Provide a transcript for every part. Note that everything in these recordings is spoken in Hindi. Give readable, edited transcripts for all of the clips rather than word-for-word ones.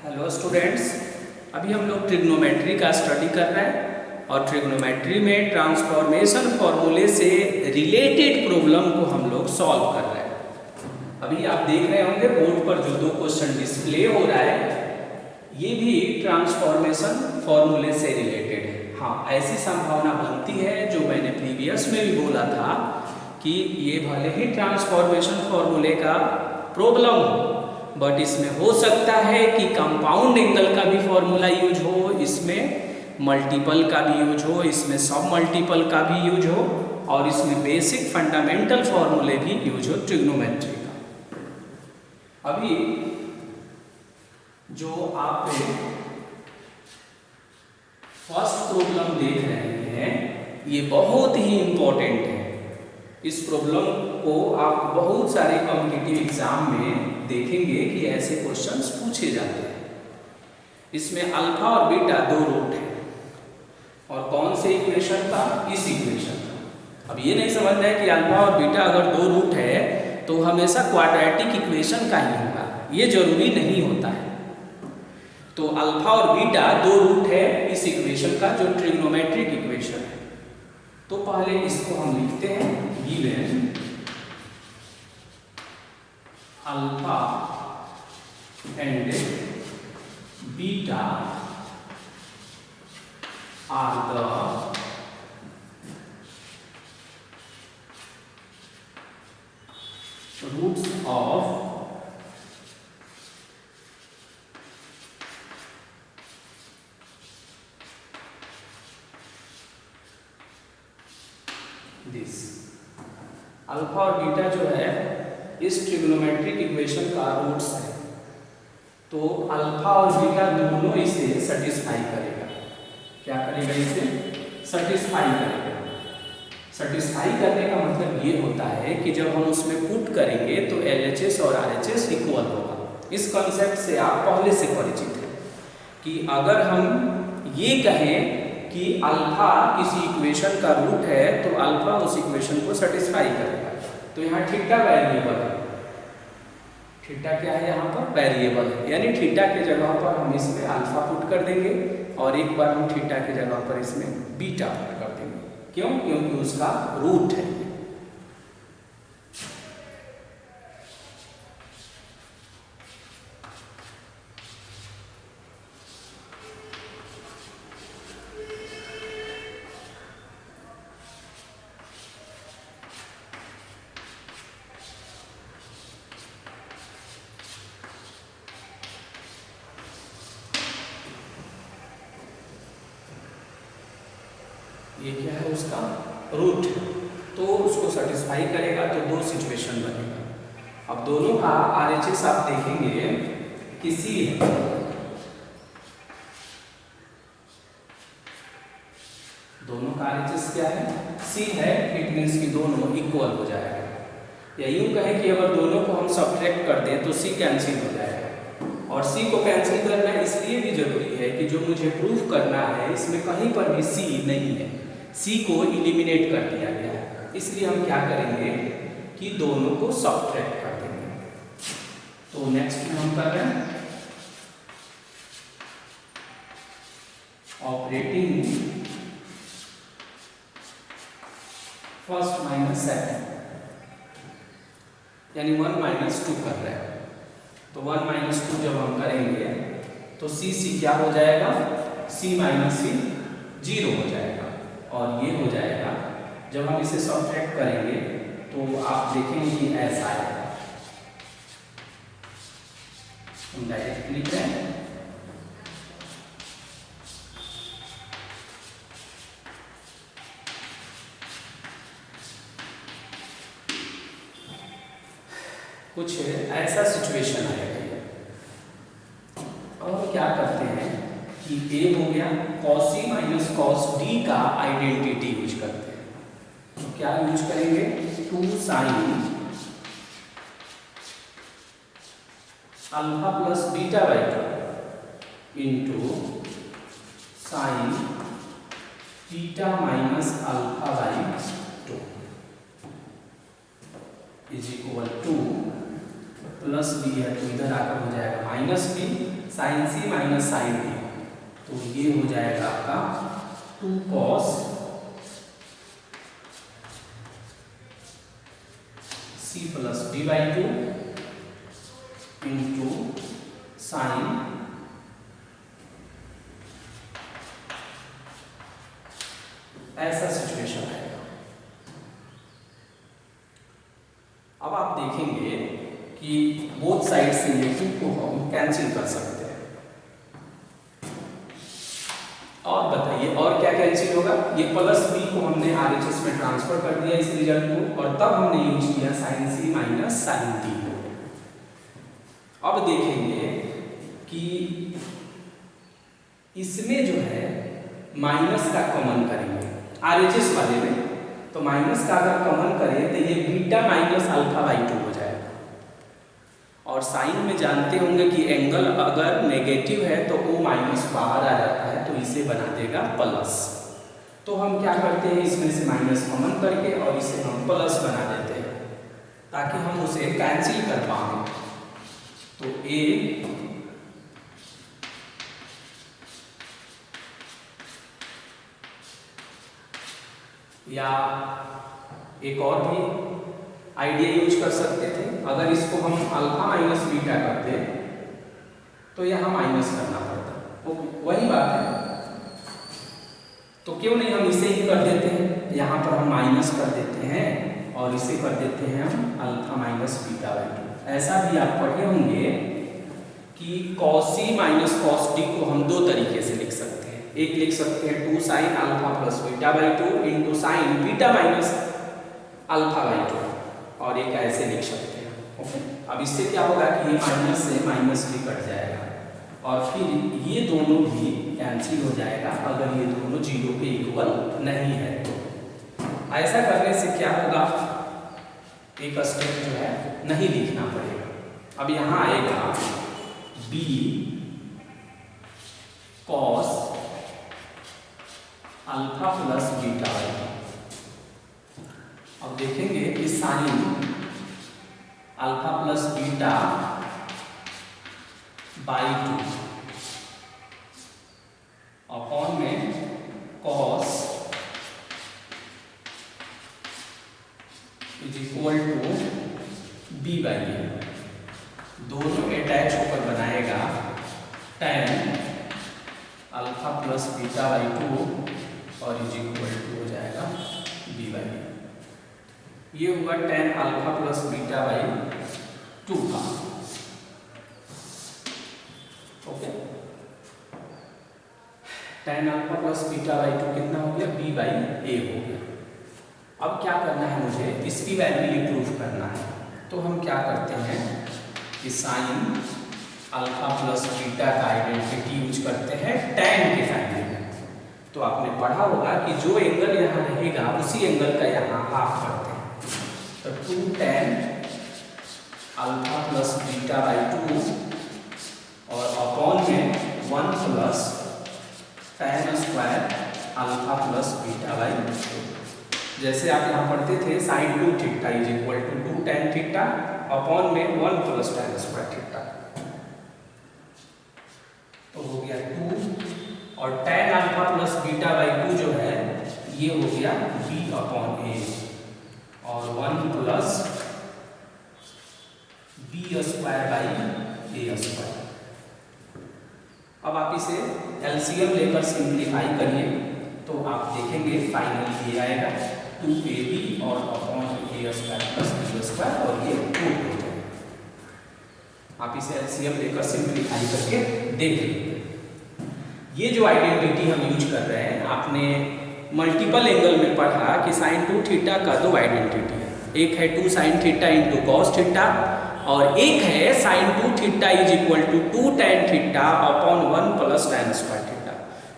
हेलो स्टूडेंट्स, अभी हम लोग ट्रिग्नोमेट्री का स्टडी कर रहे हैं और ट्रिग्नोमेट्री में ट्रांसफॉर्मेशन फॉर्मूले से रिलेटेड प्रॉब्लम को हम लोग सॉल्व कर रहे हैं। अभी आप देख रहे होंगे बोर्ड पर जो दो क्वेश्चन डिस्प्ले हो रहा है ये भी ट्रांसफॉर्मेशन फॉर्मूले से रिलेटेड है। हाँ, ऐसी संभावना बनती है जो मैंने प्रीवियस में भी बोला था कि ये भले ही ट्रांसफॉर्मेशन फॉर्मूले का प्रॉब्लम हो बट इसमें हो सकता है कि कंपाउंड एंगल का भी फॉर्मूला यूज हो, इसमें मल्टीपल का भी यूज हो, इसमें सब मल्टीपल का भी यूज हो और इसमें बेसिक फंडामेंटल फॉर्मूले भी यूज हो ट्रिग्नोमेट्री का। अभी जो आप फर्स्ट प्रॉब्लम देख रहे हैं ये बहुत ही इंपॉर्टेंट है। इस प्रॉब्लम को आप बहुत सारे कॉम्पिटिटिव एग्जाम में देखेंगे कि ऐसे क्वेश्चंस पूछे जाते हैं। इसमें अल्फा और बीटा दो रूट हैं और कौन से इक्वेशन का? इस इक्वेशन का। अब ये नहीं समझना है कि अल्फा और बीटा अगर दो रूट है तो हमेशा क्वाड्रेटिक इक्वेशन का ही होगा, ये जरूरी नहीं होता है। तो अल्फा और बीटा दो रूट है इस इक्वेशन का जो ट्रिग्नोमेट्रिक इक्वेशन है। तो पहले इसको हम लिखते हैं given alpha and beta are the roots of this. Alpha और बीटा जो है इस ट्रिग्नोमेट्रिक इक्वेशन का रूट्स है, तो अल्फा और बीटा दोनों इसे सेटिस्फाई करेगा। क्या करेगा? इसे सेटिस्फाई करेगा। सेटिस्फाई करने का मतलब ये होता है कि जब हम उसमें पुट करेंगे तो LHS और RHS इक्वल होगा। इस कॉन्सेप्ट से आप पहले से परिचित हैं कि अगर हम ये कहें कि अल्फा किसी इक्वेशन का रूट है तो अल्फा उस इक्वेशन को सेटिस्फाई करेगा। तो यहाँ थीटा वेरिएबल है। थीटा क्या है? यहाँ पर वेरिएबल है, यानी थीटा के जगह पर हम इसमें अल्फा पुट कर देंगे और एक बार हम थीटा के जगह पर इसमें बीटा पुट कर देंगे। क्यों? क्योंकि उसका रूट है। ये क्या है? उसका रूट है, तो उसको सेटिस्फाई करेगा। तो दो सिचुएशन बनेगा। अब दोनों का RHS आप देखेंगे कि C है, दोनों का RHS क्या है? C है। इट मीन्स कि दोनों इक्वल हो जाएगा। या यूं कहें कि अगर दोनों को हम सब्ट्रैक्ट कर दें तो C कैंसिल हो जाएगा। और C को कैंसिल करना इसलिए भी जरूरी है कि जो मुझे प्रूफ करना है इसमें कहीं पर भी C नहीं है, C को इलिमिनेट कर दिया गया है। इसलिए हम क्या करेंगे कि दोनों को सब्ट्रैक्ट कर देंगे। तो नेक्स्ट में हम कर रहे हैं ऑपरेटिंग फर्स्ट माइनस सेकंड, यानी 1 माइनस 2 कर रहे हैं। तो 1 माइनस 2 जब हम करेंगे तो C क्या हो जाएगा? C माइनस C 0 हो जाएगा। और ये हो जाएगा जब हम इसे सब्ट्रैक्ट करेंगे तो आप देखेंगे कि ऐसा आएगा। हम डायरेक्ट लिख रहे हैं कुछ ऐसा सिचुएशन आएगा। और क्या करते हैं कि A हो गया cos C minus cos D का आइडेंटिटी यूज करते हैं। तो क्या यूज करेंगे? 2 sine alpha plus beta by 2 into sine theta minus alpha by 2 is equal to plus b है तो इधर आकर हो जाएगा minus b sine c minus sine d, तो ये हो जाएगा आपका 2 cos c plus d by 2 into sine ऐसा सिचुएशन आएगा। अब आप देखेंगे कि बोथ साइड से ये 2 को हम कैंसिल कर सकते हैं। और बताइए और क्या कैंसिल होगा? ये प्लस बी को हमने आरएचएस में ट्रांसफर कर दिया इस रिजल्ट को, और तब हमने यूज किया sign c minus sine D को। अब देखेंगे कि इसमें जो है माइनस का कॉमन करेंगे आरएचएस वाले में, तो माइनस का अगर कॉमन करें तो ये बीटा माइनस अल्फा बाई 2 हो जाएगा। और साइन में जानते होंगे कि एंगल अगर नेगेटिव है तो वो माइनस बाहर आ जाता है, तो इसे बना देगा प्लस। तो हम क्या करते हैं, इसमें से माइनस कॉमन करके और इसे हम प्लस बना देते हैं ताकि हम उसे कैंसिल कर पाएं। तो ए या एक और भी आइडिया यूज कर सकते थे, अगर इसको हम अल्फा माइनस बीटा करते तो यहाँ माइनस करना पड़ता, वो वही बात है। तो क्यों नहीं हम इसे ही कर देते हैं, यहाँ पर हम माइनस कर देते हैं और इसे कर देते हैं हम अल्फा माइनस बीटा बाई 2। ऐसा भी आप पढ़े होंगे कि cos c minus cos d को हम 2 तरीके से लिख सकते हैं। एक लिख सकते हैं 2 sine alpha plus beta by 2 into sign beta minus alpha by 2, और एक ऐसे लिख सकते हैं। ओके, अब इससे क्या होगा कि ये माइनस से माइनस भी कट जाएगा और फिर ये दोनों भी कैंसिल हो जाएगा अगर ये दोनों 0 के इक्वल नहीं है तो। ऐसा करने से क्या होगा, एक स्टेप जो है नहीं लिखना पड़ेगा। अब यहाँ आएगा b cos alpha plus beta by 2। अब देखेंगे कि sine alpha plus beta by 2 upon में cos is equal to b by a, दोनों अटैच होकर बनाएगा tan alpha plus beta by 2 और इज इक्वल टू हो जाएगा b बाई ए। ये होगा tan alpha plus beta by 2 का। Okay, tan alpha plus beta by 2 कितना हो गया, b बाई ए हो गया। अब क्या करना है, मुझे इसकी वैल्यू प्रूफ करना है। तो हम क्या करते हैं कि साइन अल्फा प्लस बीटा का आइडेंटिटी यूज करते हैं tan के फैमिली में। तो आपने पढ़ा होगा कि जो एंगल यहाँ रहेगा उसी एंगल का यहाँ हाफ करते हैं। तो 2 tan alpha plus beta by 2 और अपॉन में 1 plus tan square alpha plus beta by 2। जैसे आप यहाँ पढ़ते थे sine 2 theta is equal to 2 tan theta upon में 1 प्लस tan स्क्वायर थीटा, तो हो गया 2 और tan alpha plus beta by 2 जो है ये हो गया b अपॉन a और 1 plus b square by a square. अब आप इसे एलसीएम लेकर सिंप्लीफाई करिए तो आप देखेंगे फाइनल ये आएगा 2ab और upon a square plus b square और ये 2 हो जाएगा। आप इसे एलसीएम लेकर सिंप्लीफाई करके देख लीजिए। ये जो आइडेंटिटी हम यूज कर रहे हैं, आपने मल्टीपल एंगल में पढ़ा कि साइन 2 थीटा का 2 आइडेंटिटी है। एक है 2 sine theta into cos theta और एक है sine 2 theta is equal to 2 tan theta upon 1 plus tan square theta.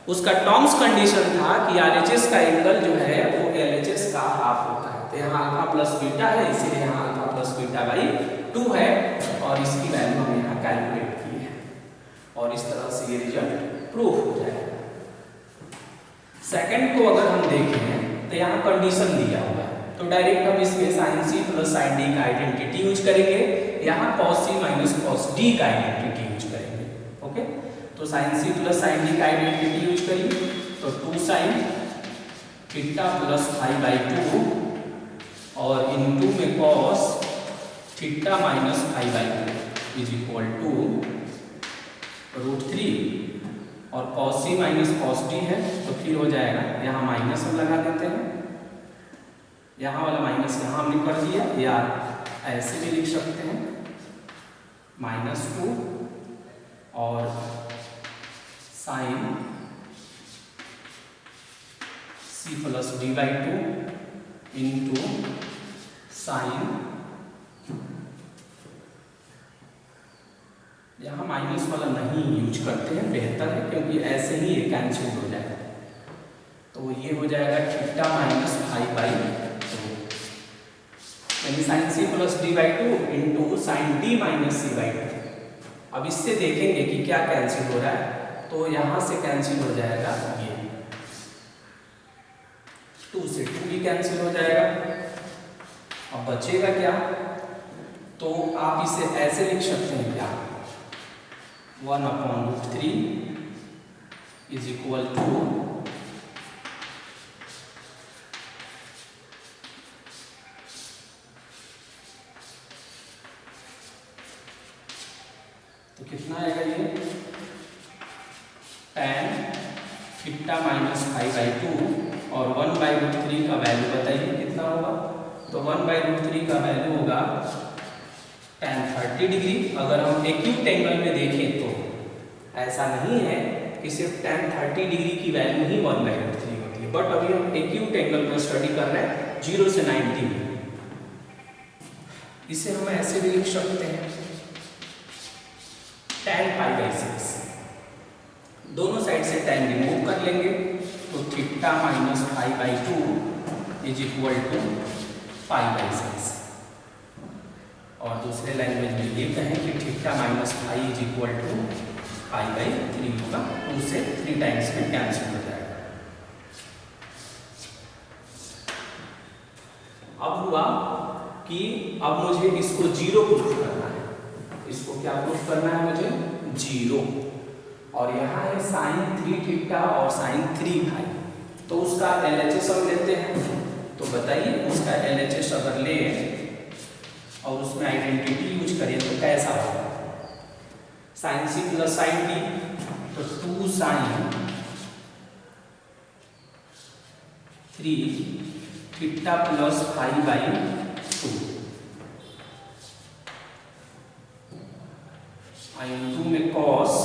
उसका टर्म्स कंडीशन था कि आरएचएस का एंगल जो है वो एलएचएस का हाफ होता है। तो यहाँ अल्फा प्लस बीटा है, इसीलिए यहाँ अल्फा प्लस बीटा बाई 2 है और इसकी वैल्यू हमने यहाँ कैलकुलेट की है और इस तरह से ये रिजल्ट प्रूफ हो जाएगा। सेकंड को अगर हम देखें तो यहाँ कंडीशन दिया हुआ है, तो डायरेक्ट हम इसमें sine c plus sine d का आइडेंटिटी यूज करेंगे, यहाँ cos c minus cos d का आइडेंटिटी यूज करेंगे। ओके, तो sine c plus sine d का आइडेंटिटी यूज करिए, तो 2 sine theta plus phi by 2 और इनटू में cos theta minus phi by 2 is equal to √3 और cos c minus cos d है तो फिर हो जाएगा, यहाँ माइनस हम लगा देते हैं, यहाँ वाला माइनस यहाँ हमने कर दिया, या ऐसे भी लिख सकते हैं -2 और sine c plus d by 2 into sine, यहाँ माइनस वाला नहीं यूज करते हैं, बेहतर है क्योंकि ऐसे ही ये कैंसिल हो जाएगा, तो ये हो जाएगा थीटा माइनस फाई बाई 2, यानी sine c plus d by 2 into sine d minus c by 2। अब इससे देखेंगे कि क्या कैंसिल हो रहा है, तो यहाँ से कैंसिल हो जाएगा ये 2 से 2 भी कैंसिल हो जाएगा। अब बचेगा क्या, तो आप इसे ऐसे लिख सकते हैं क्या, 1/√3 इज इक्वल टू तो कितना आएगा ये tan theta minus phi by 2 और 1/√3 का वैल्यू बताइए कितना होगा, तो 1/√3 का वैल्यू होगा tan 30 डिग्री। अगर हम एक्यूट एंगल में देखें तो ऐसा नहीं है कि सिर्फ tan 30 डिग्री की वैल्यू ही 1/√3 होती है, बट अभी हम एक्यूट एंगल में स्टडी कर रहे हैं 0 से 90 में। इसे हम ऐसे भी लिख सकते हैं tan π/6, दोनों साइड से tan रिमूव कर लेंगे तो theta minus phi by 2 is equal to π/6, और दूसरे लैंग्वेज में ये कहें कि theta minus phi is equal to π/3 होगा, 2 से 3 टाइम्स में कैंसिल हो जाएगा। अब हुआ कि अब मुझे इसको 0 प्रूफ करना है, इसको क्या प्रूफ करना है मुझे, 0, और यहाँ है साइन 3 थीटा और साइन 3 फाई, तो उसका LHS हम लेते हैं, तो बताइए उसका LHS अगर ले और उसमें आइडेंटिटी यूज करें तो कैसा होगा, sine c plus sine d, तो 2 sine 3 theta plus phi by 2 into में cos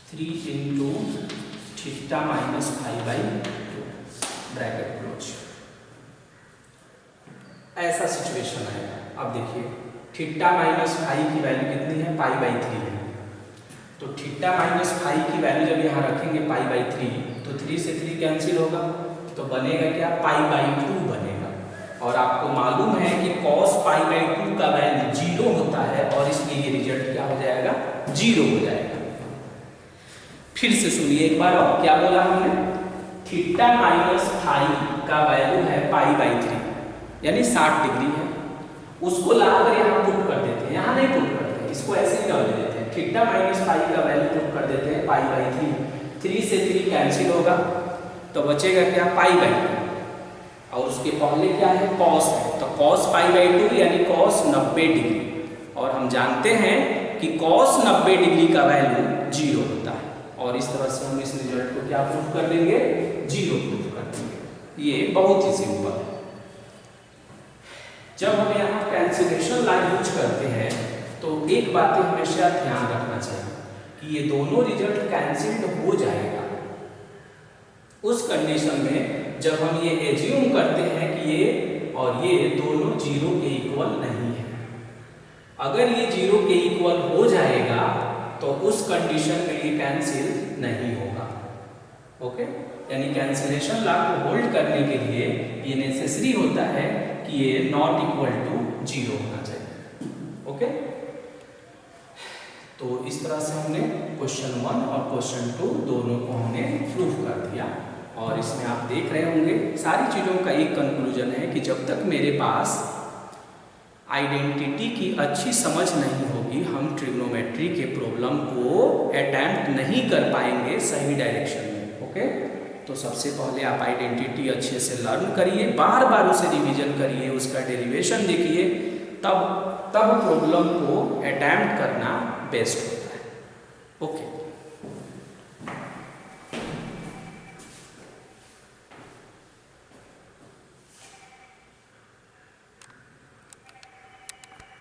3 into theta minus phi by 2 bracket close. ऐसा सिचुएशन है। अब देखिए थीटा माइनस फाई की वैल्यू कितनी है, π/3 है, तो थीटा माइनस फाई की वैल्यू जब यहाँ रखेंगे π/3 तो 3 से 3 कैंसिल होगा, तो बनेगा क्या, π/2 बनेगा। और आपको मालूम है कि cos π/2 का वैल्यू 0 होता है, और इसलिए ये रिजल्ट क्या हो जाएगा, 0 हो जाएगा। फिर से सुनिए एक बार, और क्या बोला हमने, थीटा माइनस फाई का वैल्यू है π/3 यानी 60 डिग्री है, उसको लाकर यहाँ पुट कर देते हैं, यहाँ नहीं पुट करते, इसको ऐसे ही डाल देते हैं, थीटा माइनस फाई का वैल्यू पुट कर देते हैं π/3, 3 से 3 कैंसिल होगा, तो बचेगा क्या, π/2, और उसके पहले क्या है, cos है, तो cos π/2 यानी cos 90 डिग्री, और हम जानते हैं कि cos 90 डिग्री का वैल्यू 0 होता है, और इस तरह से हम इस रिजल्ट को क्या प्रूफ कर देंगे, 0 प्रूफ कर देंगे। ये बहुत ही सिंपल है। जब हम यहाँ कैंसिलेशन लाइन यूज करते हैं तो एक बात हमेशा ध्यान रखना चाहिए कि ये दोनों रिजल्ट कैंसिल्ड हो जाएगा उस कंडीशन में जब हम ये एज्यूम करते हैं कि ये और ये दोनों 0 के इक्वल नहीं है। अगर ये 0 के इक्वल हो जाएगा तो उस कंडीशन में ये कैंसिल नहीं होगा। ओके, यानी कैंसिलेशन लॉ को होल्ड करने के लिए ये नेसेसरी होता है कि ये नॉट इक्वल टू 0 होना चाहिए। ओके, तो इस तरह से हमने क्वेश्चन 1 और क्वेश्चन 2 दोनों को हमने प्रूफ कर दिया, और इसमें आप देख रहे होंगे सारी चीज़ों का एक कंक्लूजन है कि जब तक मेरे पास आइडेंटिटी की अच्छी समझ नहीं होगी, हम ट्रिग्नोमेट्री के प्रॉब्लम को अटेम्प्ट नहीं कर पाएंगे सही डायरेक्शन में। ओके, तो सबसे पहले आप आइडेंटिटी अच्छे से लर्न करिए, बार बार उसे रिवीजन करिए, उसका डेरिवेशन देखिए, तब प्रॉब्लम को अटेम्प्ट करना बेस्ट होता है। ओके।